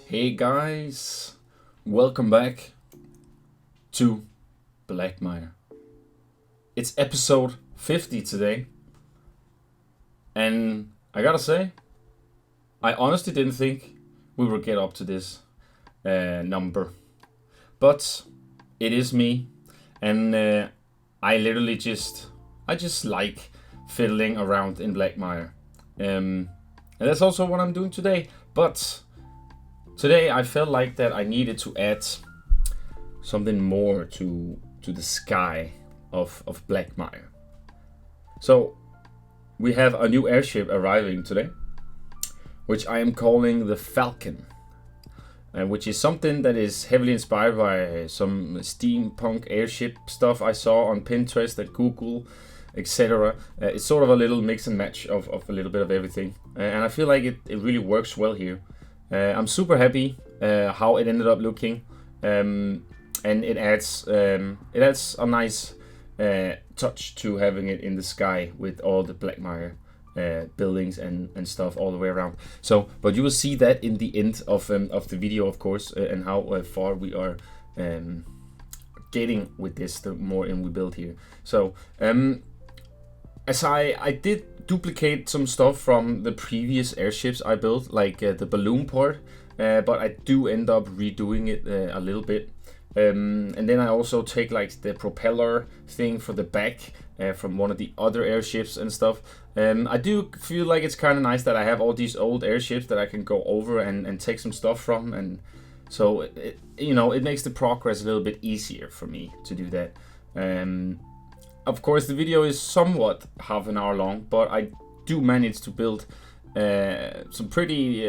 Hey guys, welcome back to Blackmire. It's episode 50 today, and I gotta say, I honestly didn't think we would get up to this number, but it is me, and I literally I just like fiddling around in Blackmire, and that's also what I'm doing today. But today I felt like that I needed to add something more to the sky of Blackmire. So we have a new airship arriving today, which I am calling the Falcon, which is something that is heavily inspired by some steampunk airship stuff I saw on Pinterest and Google, etc. It's sort of a little mix and match of a little bit of everything, and I feel like it really works well here. I'm super happy how it ended up looking, and it adds a nice touch to having it in the sky with all the Blackmire buildings and stuff all the way around. So, but you will see that in the end of the video, of course, and how far we are getting with this. The more in we build here. So, as I did duplicate some stuff from the previous airships I built, like the balloon part, but I do end up redoing it a little bit. And then I also take like the propeller thing for the back from one of the other airships and stuff. I do feel like it's kind of nice that I have all these old airships that I can go over and take some stuff from, and so it makes the progress a little bit easier for me to do that. Of course, the video is somewhat half an hour long, but I do manage to build some pretty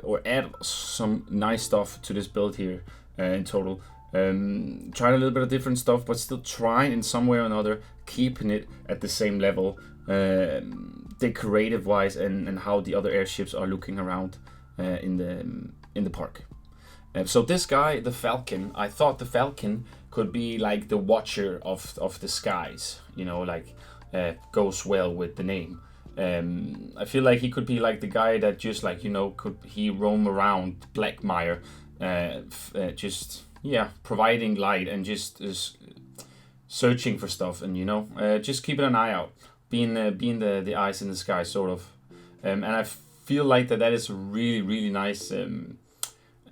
or add some nice stuff to this build here in total. Trying a little bit of different stuff, but still trying in some way or another keeping it at the same level, decorative wise, and how the other airships are looking around in the park. So this guy, the Falcon, I thought the Falcon could be like the watcher of the skies, like goes well with the name. I feel like he could be like the guy that just like, could he roam around Blackmire, providing light and just searching for stuff, and just keeping an eye out, being the eyes in the sky, sort of. And I feel like that is a really, really nice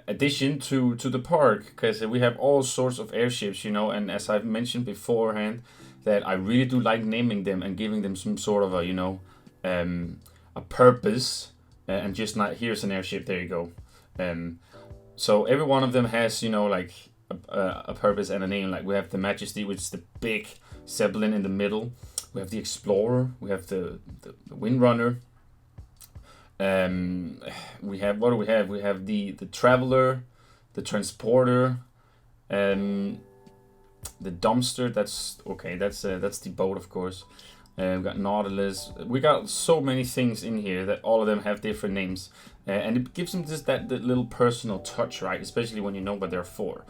addition to the park, because we have all sorts of airships, and as I've mentioned beforehand, that I really do like naming them and giving them some sort of a purpose, and just not, here's an airship, there you go. So every one of them has like a purpose and a name. Like we have the Majesty, which is the big Zeppelin in the middle. We have the Explorer, we have the Windrunner. We have, what do we have? We have the Traveler, the Transporter, the Dumpster. That's okay. That's the boat, of course. We got Nautilus. We got so many things in here that all of them have different names, and it gives them just that little personal touch, right? Especially when you know what they're for.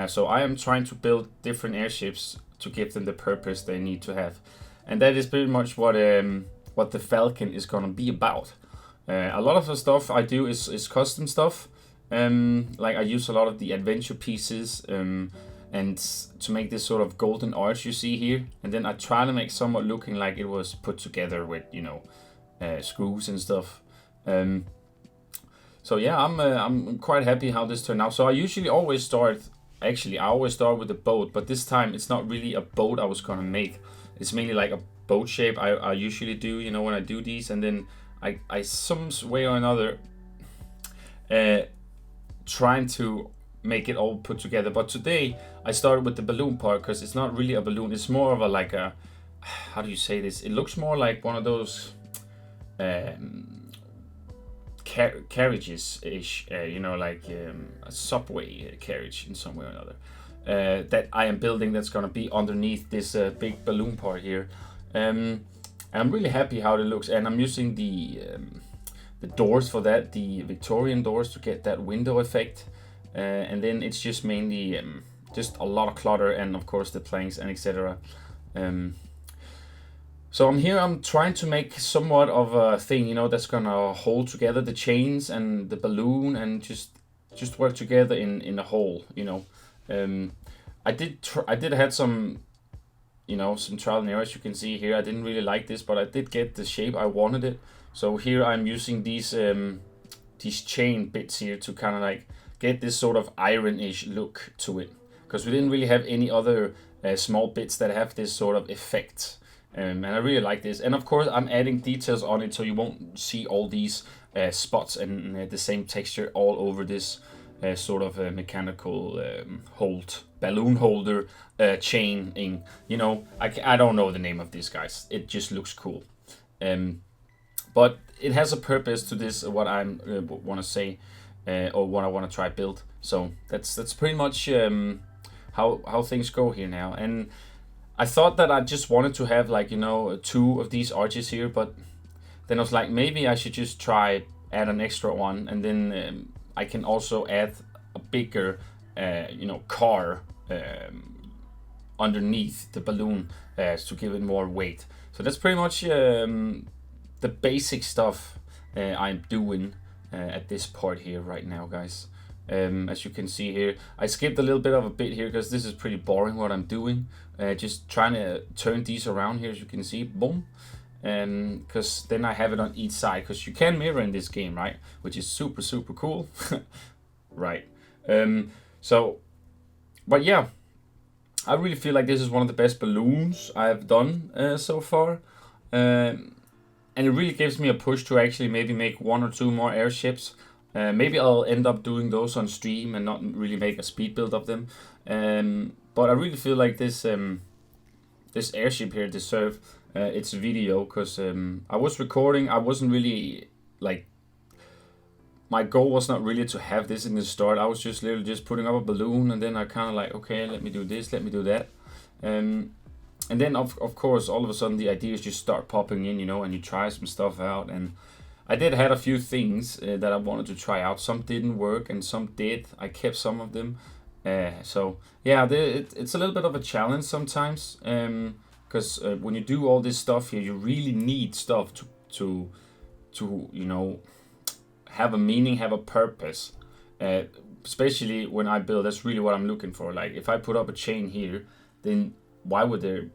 So I am trying to build different airships to give them the purpose they need to have, and that is pretty much what the Falcon is gonna be about. A lot of the stuff I do is custom stuff. Like I use a lot of the adventure pieces, and to make this sort of golden arch you see here, and then I try to make somewhat looking like it was put together with screws and stuff. So yeah, I'm quite happy how this turned out. So I always start with the boat, but this time it's not really a boat I was gonna make. It's mainly like a boat shape I usually do, when I do these, and then I some way or another trying to make it all put together. But today I started with the balloon part, because it's not really a balloon. It's more of a how do you say this? It looks more like one of those carriages ish, like a subway carriage in some way or another, that I am building, that's gonna be underneath this big balloon part here. And I'm really happy how it looks, and I'm using the doors for that, the Victorian doors, to get that window effect. And then it's just mainly just a lot of clutter, and of course the planks and etc. So I'm trying to make somewhat of a thing, that's gonna hold together the chains and the balloon, and just just work together in a whole, you know. I did had some, you know, some trial and error, as you can see here. I didn't really like this, but I did get the shape I wanted it. So here I'm using these chain bits here to kind of like get this sort of iron-ish look to it, because we didn't really have any other small bits that have this sort of effect. And I really like this. And of course I'm adding details on it so you won't see all these spots and the same texture all over this sort of mechanical balloon holder chaining. You know, I don't know the name of this, guys. It just looks cool. But it has a purpose to this, what I want to say, or what I want to try build. So that's pretty much how things go here now. And I thought that I just wanted to have, like, you know, 2 of these arches here, but then I was like, maybe I should just try add an extra one, and then I can also add a bigger, you know, car underneath the balloon to give it more weight. So that's pretty much the basic stuff I'm doing at this part here right now, guys. As you can see here, I skipped a little bit of a bit here because this is pretty boring what I'm doing. Just trying to turn these around here, as you can see, boom. Because then I have it on each side, because you can mirror in this game, right? Which is super, super cool. Right. So, but yeah, I really feel like this is one of the best balloons I've done so far. And it really gives me a push to actually maybe make 1 or 2 more airships. Maybe I'll end up doing those on stream and not really make a speed build of them. But I really feel like this this airship here deserves its video, because I was recording. I wasn't really, like, my goal was not really to have this in the start. I was just literally just putting up a balloon, and then I kind of like, okay, let me do this, let me do that. And then of course all of a sudden the ideas just start popping in, you know, and you try some stuff out. And I did had a few things that I wanted to try out. Some didn't work and some did. I kept some of them. So yeah, it's a little bit of a challenge sometimes, because when you do all this stuff here, you really need stuff to you know, have a meaning, have a purpose. Especially when I build, that's really what I'm looking for. Like, if I put up a chain here, then why would there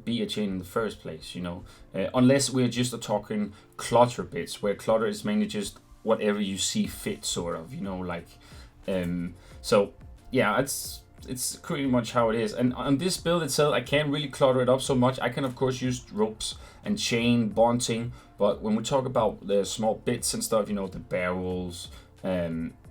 be a chain in the first place, you know? Unless we're just talking clutter bits, where clutter is mainly just whatever you see fit, sort of, you know, like. So yeah, it's pretty much how it is. And on this build itself, I can't really clutter it up so much. I can of course use ropes and chain bonding, but when we talk about the small bits and stuff, you know, the barrels,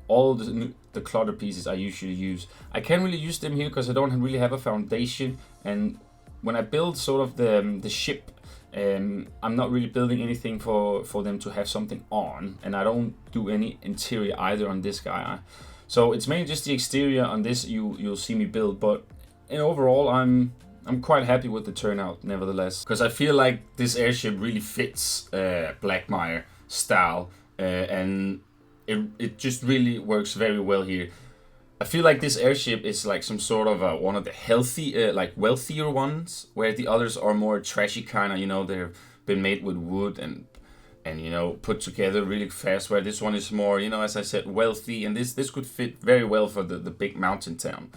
all the clutter pieces I usually use, I can't really use them here because I don't really have a foundation. And when I build sort of the ship, I'm not really building anything for them to have something on, and I don't do any interior either on this guy. So it's mainly just the exterior on this you'll see me build, but overall I'm quite happy with the turnout nevertheless, because I feel like this airship really fits Blackmire style, and it just really works very well here. I feel like this airship is like some sort of one of the healthy, like wealthier ones, where the others are more trashy kind of, you know, they've been made with wood and you know, put together really fast, where this one is more, you know, as I said, wealthy, and this could fit very well for the big mountain town.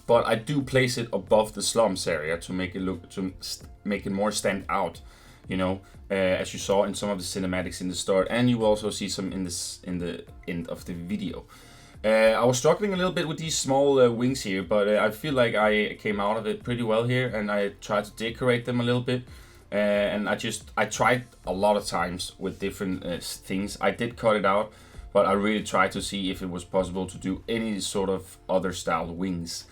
But I do place it above the slums area to make it more stand out, you know, as you saw in some of the cinematics in the start, and you will also see some in the end of the video. I was struggling a little bit with these small wings here, but I feel like I came out of it pretty well here, and I tried to decorate them a little bit. And I tried a lot of times with different things. I did cut it out, but I really tried to see if it was possible to do any sort of other style wings.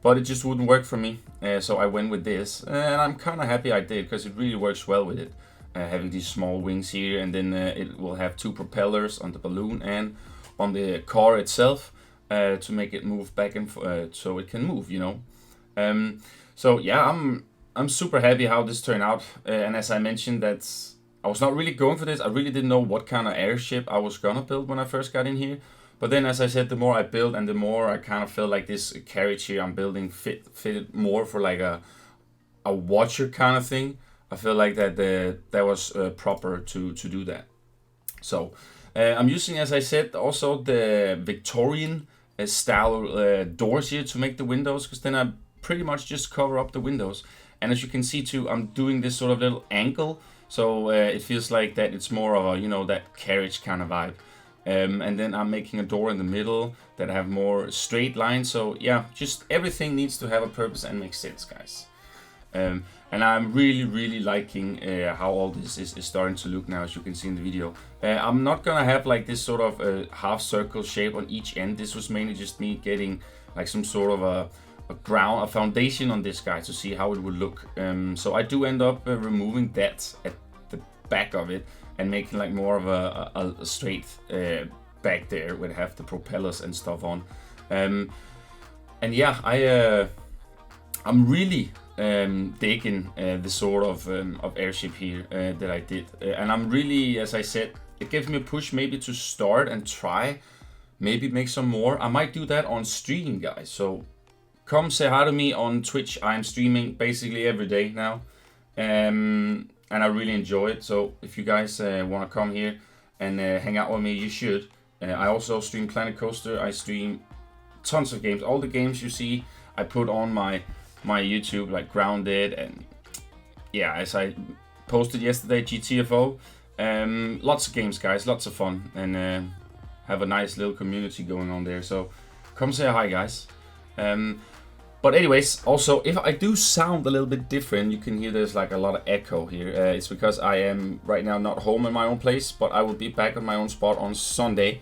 But it just wouldn't work for me, so I went with this. And I'm kind of happy I did, because it really works well with it. Having these small wings here, and then it will have 2 propellers on the balloon and on the car itself, to make it move back and so it can move, you know. So yeah, I'm super happy how this turned out, and as I mentioned, I was not really going for this. I really didn't know what kind of airship I was gonna build when I first got in here. But then, as I said, the more I build and the more I kind of felt like this carriage here I'm building fitted more for like a watcher kind of thing. I feel like that was proper to do that. So I'm using, as I said, also the Victorian style doors here to make the windows, because then I pretty much just cover up the windows. And as you can see too, I'm doing this sort of little angle, so it feels like that it's more of a, you know, that carriage kind of vibe. And then I'm making a door in the middle that have more straight lines. So yeah, just everything needs to have a purpose and make sense, guys. And I'm really liking how all this is starting to look now, as you can see in the video. I'm not gonna have like this sort of half circle shape on each end. This was mainly just me getting like some sort of a foundation on this guy to see how it would look. So I do end up removing that at the back of it and making like more of a straight back there where I have the propellers and stuff on. And yeah, I'm really digging the sort of airship here that I did, and I'm really, as I said, it gives me a push maybe to start and try, maybe make some more. I might do that on stream, guys, so come say hi to me on Twitch. I'm streaming basically every day now, and I really enjoy it. So if you guys want to come here and hang out with me, you should. I also stream Planet Coaster. I stream tons of games. All the games you see I put on my YouTube, like Grounded, and yeah, as I posted yesterday, GTFO. Lots of games, guys, lots of fun, and have a nice little community going on there. So come say hi, guys. But anyways, also, if I do sound a little bit different, you can hear there's like a lot of echo here. It's because I am right now not home in my own place, but I will be back on my own spot on Sunday.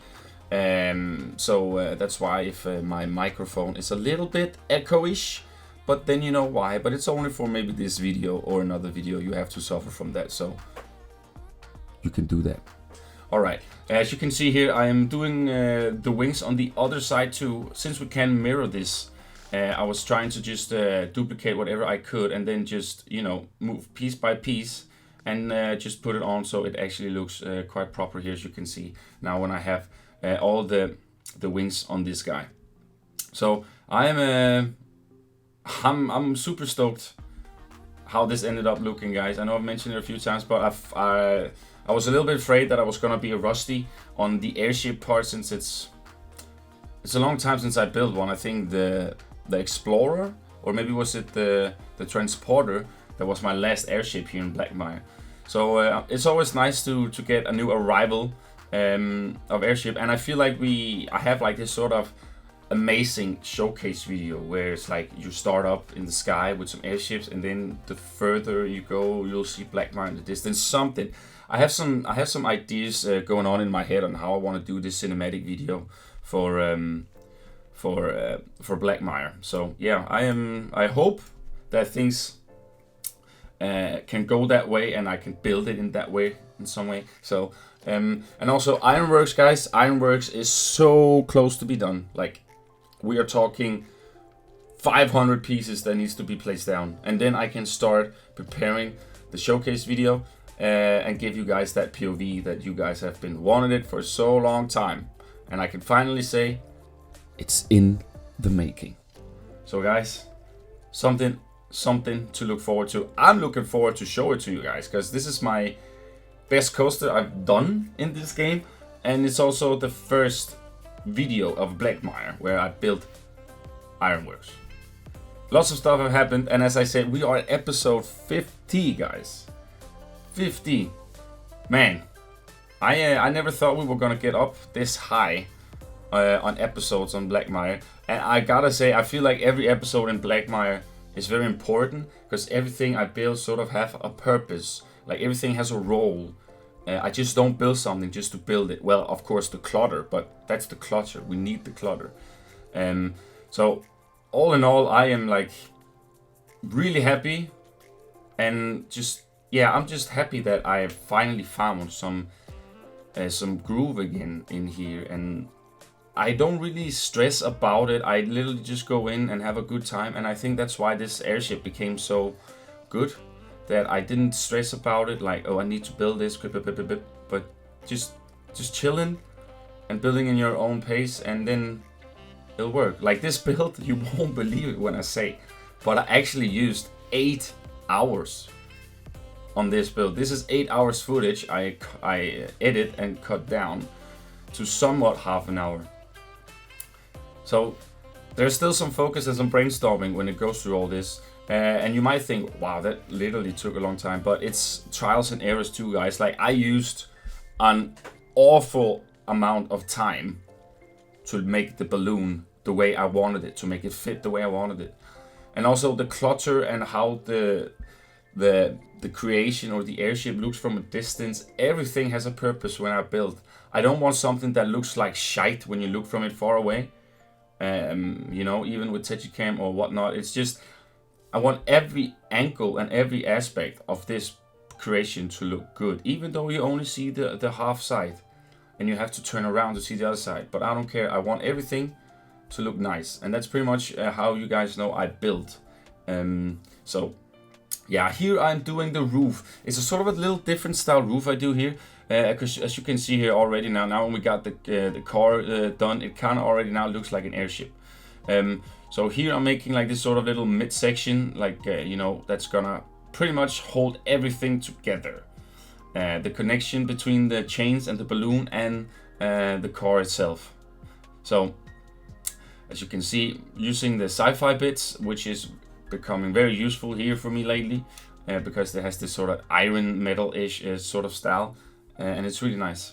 So that's why if my microphone is a little bit echo-ish, but then you know why. But it's only for maybe this video or another video. You have to suffer from that, so you can do that. Alright, as you can see here, I am doing the wings on the other side too. Since we can mirror this, I was trying to just duplicate whatever I could and then just, you know, move piece by piece and just put it on so it actually looks quite proper here, as you can see now when I have all the wings on this guy. So I'm super stoked how this ended up looking, guys. I know I've mentioned it a few times, but I was a little bit afraid that I was gonna be rusty on the airship part, since it's a long time since I built one. I think the Explorer, or maybe was it the Transporter, that was my last airship here in Blackmire. So it's always nice to get a new arrival of airship, and I feel like I have like this sort of amazing showcase video where it's like you start up in the sky with some airships, and then the further you go, you'll see Blackmire in the distance. Something. I have some ideas going on in my head on how I want to do this cinematic video for Blackmire. So yeah, I hope that things can go that way, and I can build it in that way, in some way. So and also Ironworks, guys. Ironworks is so close to be done. Like, we are talking 500 pieces that needs to be placed down, and then I can start preparing the showcase video and give you guys that POV that you guys have been wanting it for so long time, and I can finally say it's in the making. So guys, something to look forward to. I'm looking forward to show it to you guys, because this is my best coaster I've done in this game, and it's also the first video of Blackmire where I built Ironworks. Lots of stuff have happened, and as I said, we are at episode 50, guys. 50. Man, I never thought we were gonna get up this high on episodes on Blackmire, and I gotta say, I feel like every episode in Blackmire is very important, because everything I build sort of have a purpose. Like, everything has a role. I just don't build something just to build it. Well, of course, the clutter, but that's the clutter. We need the clutter. So all in all, I am like really happy, and just, yeah, I'm just happy that I finally found some groove again in here, and I don't really stress about it. I literally just go in and have a good time, and I think that's why this airship became so good, that I didn't stress about it, like, oh, I need to build this, but just chilling and building in your own pace, and then it'll work. Like this build, you won't believe it when I say, but I actually used 8 hours on this build. This is 8 hours footage I edit and cut down to somewhat half an hour. So there's still some focus and some brainstorming when it goes through all this. And you might think, wow, that literally took a long time, but it's trials and errors too, guys. Like, I used an awful amount of time to make the balloon the way I wanted it, to make it fit the way I wanted it. And also the clutter and how the creation or the airship looks from a distance, everything has a purpose when I build. I don't want something that looks like shite when you look from it far away. You know, even with Tegicam or whatnot, it's just, I want every angle and every aspect of this creation to look good, even though you only see the half side and you have to turn around to see the other side. But I don't care, I want everything to look nice, and that's pretty much how you guys know I build. So yeah, here I'm doing the roof. It's a sort of a little different style roof I do here, because as you can see here already now when we got the car done, it kind of already now looks like an airship. So here I'm making like this sort of little midsection, like you know, that's gonna pretty much hold everything together. The connection between the chains and the balloon and the car itself. So as you can see, using the sci-fi bits, which is becoming very useful here for me lately, because it has this sort of iron metal-ish sort of style, and it's really nice.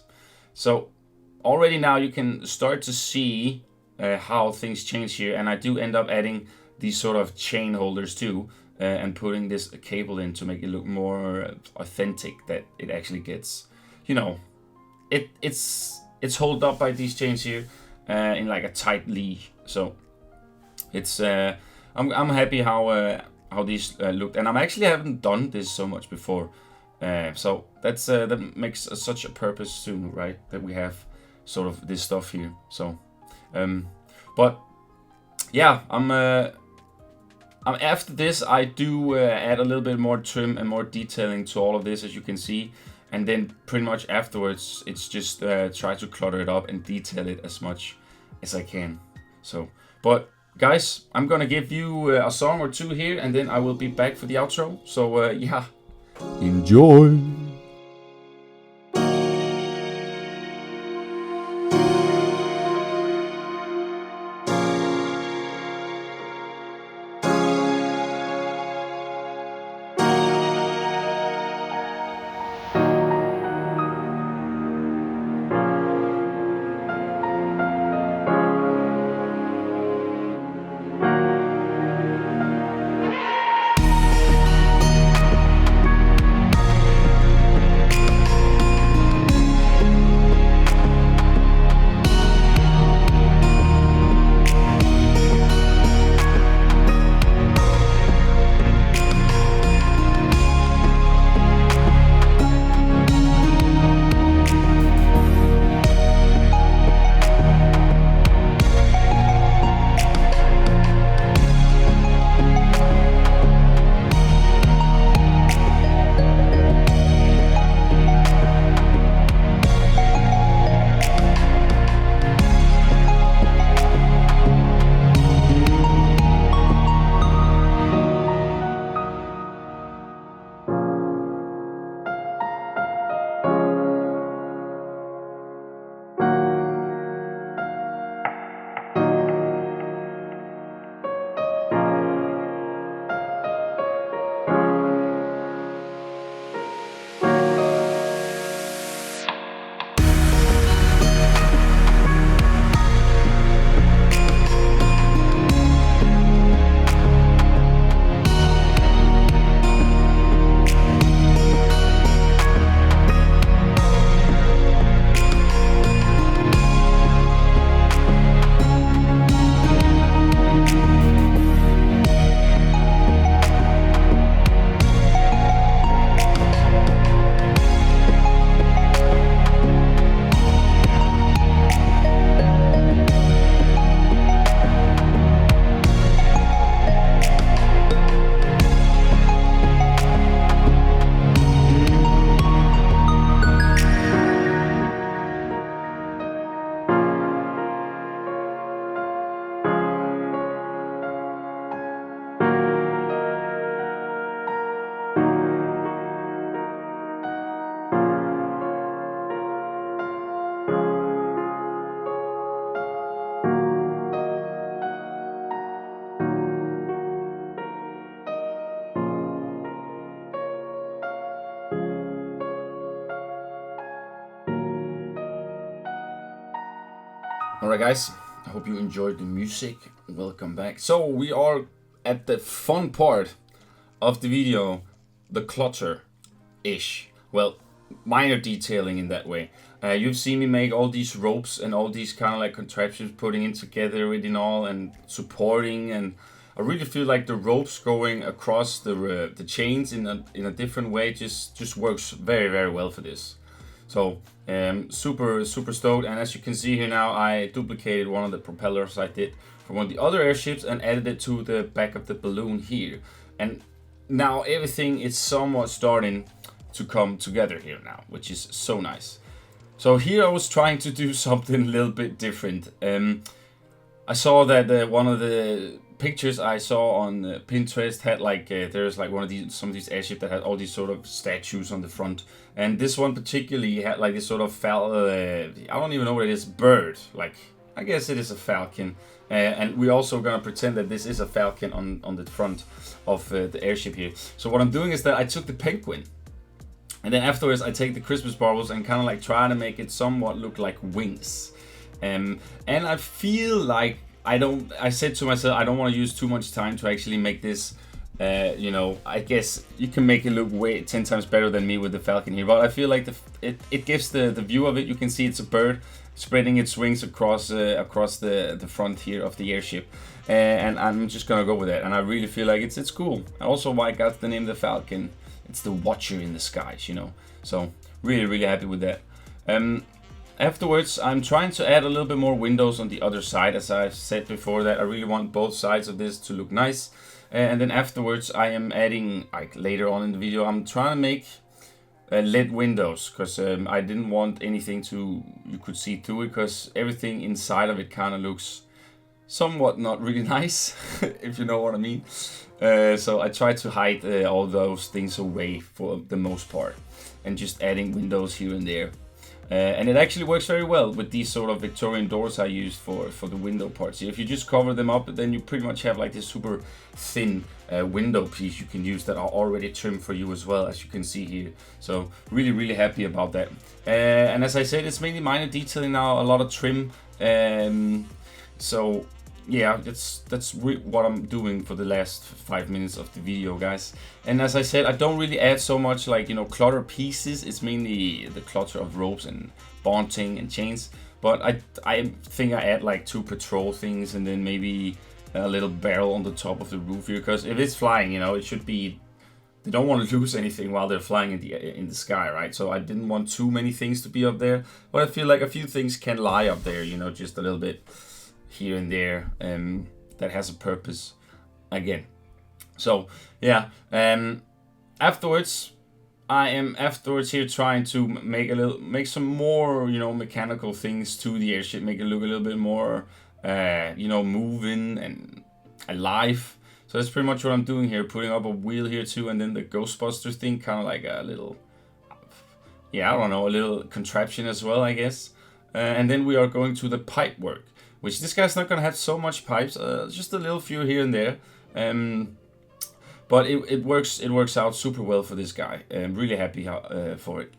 So already now you can start to see how things change here, and I do end up adding these sort of chain holders too, and putting this cable in to make it look more authentic, that it actually gets, you know, it's held up by these chains here in like a tight leash. So it's I'm happy how these looked, and I actually haven't done this so much before, so that's that makes such a purpose too, right? That we have sort of this stuff here. So but yeah, I'm after this I do add a little bit more trim and more detailing to all of this, as you can see, and then pretty much afterwards it's just try to clutter it up and detail it as much as I can. So, but guys, I'm gonna give you a song or two here, and then I will be back for the outro. So yeah, enjoy. Alright guys, I hope you enjoyed the music. Welcome back. So we are at the fun part of the video, the clutter-ish. Well, minor detailing in that way. You've seen me make all these ropes and all these kind of like contraptions, putting it together with all and supporting, and I really feel like the ropes going across the chains in a different way just works very well for this. So super stoked, and as you can see here now, I duplicated one of the propellers I did from one of the other airships and added it to the back of the balloon here, and now everything is somewhat starting to come together here now, which is so nice. So here I was trying to do something a little bit different. I saw that one of the pictures I saw on Pinterest had like there's like some of these airships that had all these sort of statues on the front, and this one particularly had like this sort of I don't even know what it is, bird, like I guess it is a falcon, and we're also gonna pretend that this is a falcon on the front of the airship here. So what I'm doing is that I took the penguin, and then afterwards I take the Christmas baubles and kind of like try to make it somewhat look like wings. And I feel like I said to myself, I don't want to use too much time to actually make this, you know, I guess you can make it look 10 times better than me with the Falcon here, but I feel like it gives the view of it. You can see it's a bird spreading its wings across the front here of the airship, and I'm just gonna go with that, and I really feel like it's cool. Also why I got the name the Falcon, it's the watcher in the skies, you know, so really happy with that. Afterwards, I'm trying to add a little bit more windows on the other side. As I've said before, that I really want both sides of this to look nice. And then afterwards, I am adding, like later on in the video, I'm trying to make LED windows, because I didn't want anything you could see through it, because everything inside of it kind of looks somewhat not really nice, if you know what I mean. So I tried to hide all those things away for the most part, and just adding windows here and there. And it actually works very well with these sort of Victorian doors I used for the window parts. If you just cover them up, then you pretty much have like this super thin window piece you can use that are already trimmed for you as well, as you can see here. So really happy about that. And as I said, it's mainly minor detailing now, a lot of trim. So yeah, that's what I'm doing for the last 5 minutes of the video, guys. And as I said, I don't really add so much like, you know, clutter pieces. It's mainly the clutter of ropes and bonding and chains. But I think I add like 2 patrol things, and then maybe a little barrel on the top of the roof here, because if it's flying, you know, it should be, they don't want to lose anything while they're flying in the sky, right? So I didn't want too many things to be up there, but I feel like a few things can lie up there, you know, just a little bit here and there, that has a purpose again. So yeah, afterwards I am here trying to make some more, you know, mechanical things to the airship, make it look a little bit more you know, moving and alive. So that's pretty much what I'm doing here, putting up a wheel here too, and then the Ghostbusters thing, kind of like a little, yeah, I don't know, a little contraption as well, I guess. And then we are going to the pipe work, which this guy's not gonna have so much pipes, just a little few here and there, but it works out super well for this guy. I'm really happy for it,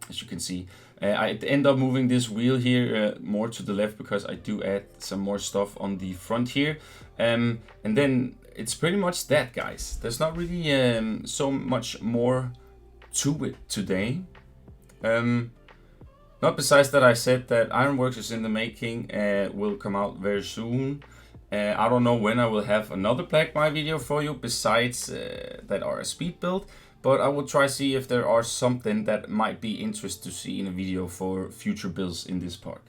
as you can see. I end up moving this wheel here more to the left, because I do add some more stuff on the front here, and then it's pretty much that, guys. There's not really so much more to it today. Not besides that, I said that Ironworks is in the making, will come out very soon. I don't know when I will have another Blackmire video for you besides that are a speed build, but I will try to see if there are something that might be interesting to see in a video for future builds in this park.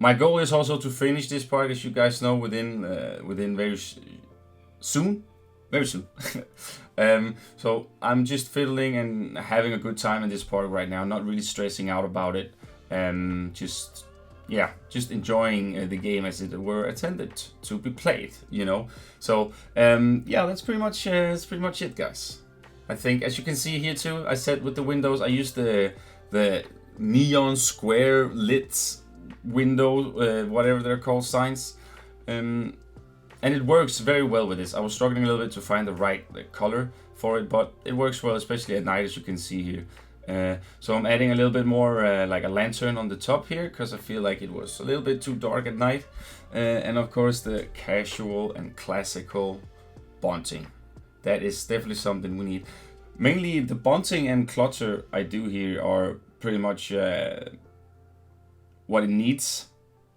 My goal is also to finish this park, as you guys know, within very soon. Very soon. So I'm just fiddling and having a good time in this park right now, not really stressing out about it, just enjoying the game as it were intended to be played, you know. So yeah, that's pretty much it, guys. I think, as you can see here too, I said with the windows, I used the neon square lit window, whatever they're called, signs. And it works very well with this. I was struggling a little bit to find the right color for it, but it works well, especially at night, as you can see here. So I'm adding a little bit more like a lantern on the top here, because I feel like it was a little bit too dark at night. And of course the casual and classical bunting. That is definitely something we need. Mainly the bunting and clutter I do here are pretty much what it needs.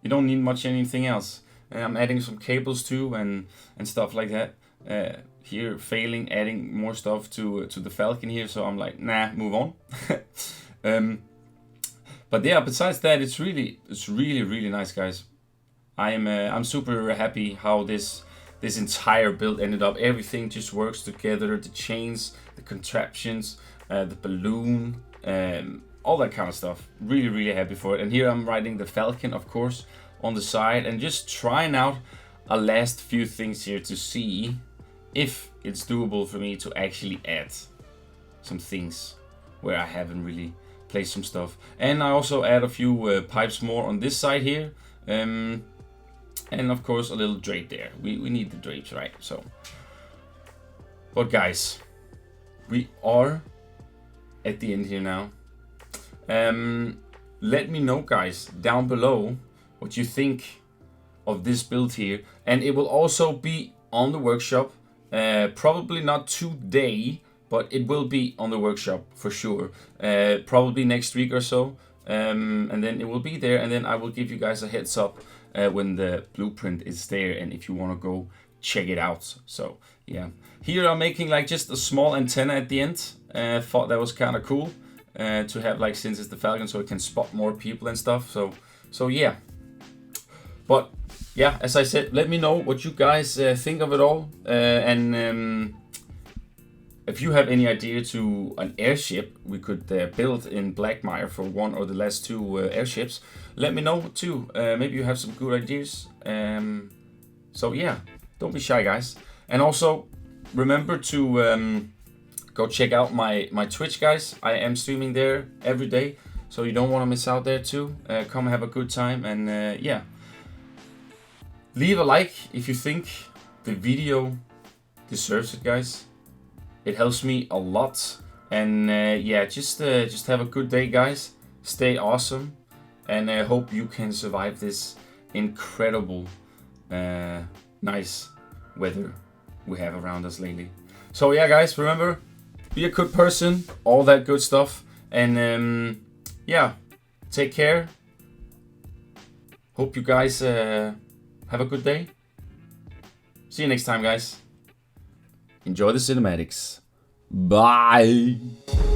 You don't need much anything else. I'm adding some cables too and stuff like that. Here failing adding more stuff to the Falcon here, so I'm like, nah, move on. But yeah, besides that, it's really nice, guys. I'm super happy how this entire build ended up. Everything just works together. The chains, the contraptions, the balloon, all that kind of stuff. Really happy for it. And here I'm riding the Falcon, of course, on the side, and just trying out a last few things here to see if it's doable for me to actually add some things where I haven't really placed some stuff. And I also add a few pipes more on this side here. And of course a little drape there. We need the drapes, right? So, but guys, we are at the end here now. Let me know, guys, down below what you think of this build here, and it will also be on the workshop. Probably not today, but it will be on the workshop for sure. Probably next week or so, and then it will be there, and then I will give you guys a heads up when the blueprint is there, and if you want to go check it out. So yeah, here I'm making like just a small antenna at the end. Thought that was kind of cool to have, like, since it's the Falcon, so it can spot more people and stuff. So yeah. But yeah, as I said, let me know what you guys think of it all, and if you have any idea to an airship we could build in Blackmire for one or the last two airships, let me know too. Maybe you have some good ideas. So yeah, don't be shy, guys. And also remember to go check out my Twitch, guys. I am streaming there every day, so you don't want to miss out there too. Come have a good time, and yeah. Leave a like if you think the video deserves it, guys. It helps me a lot. And yeah, just have a good day, guys. Stay awesome, and I hope you can survive this incredible, nice weather we have around us lately. So yeah, guys, remember, be a good person, all that good stuff, and yeah, take care. Hope you guys have a good day. See you next time, guys. Enjoy the cinematics. Bye.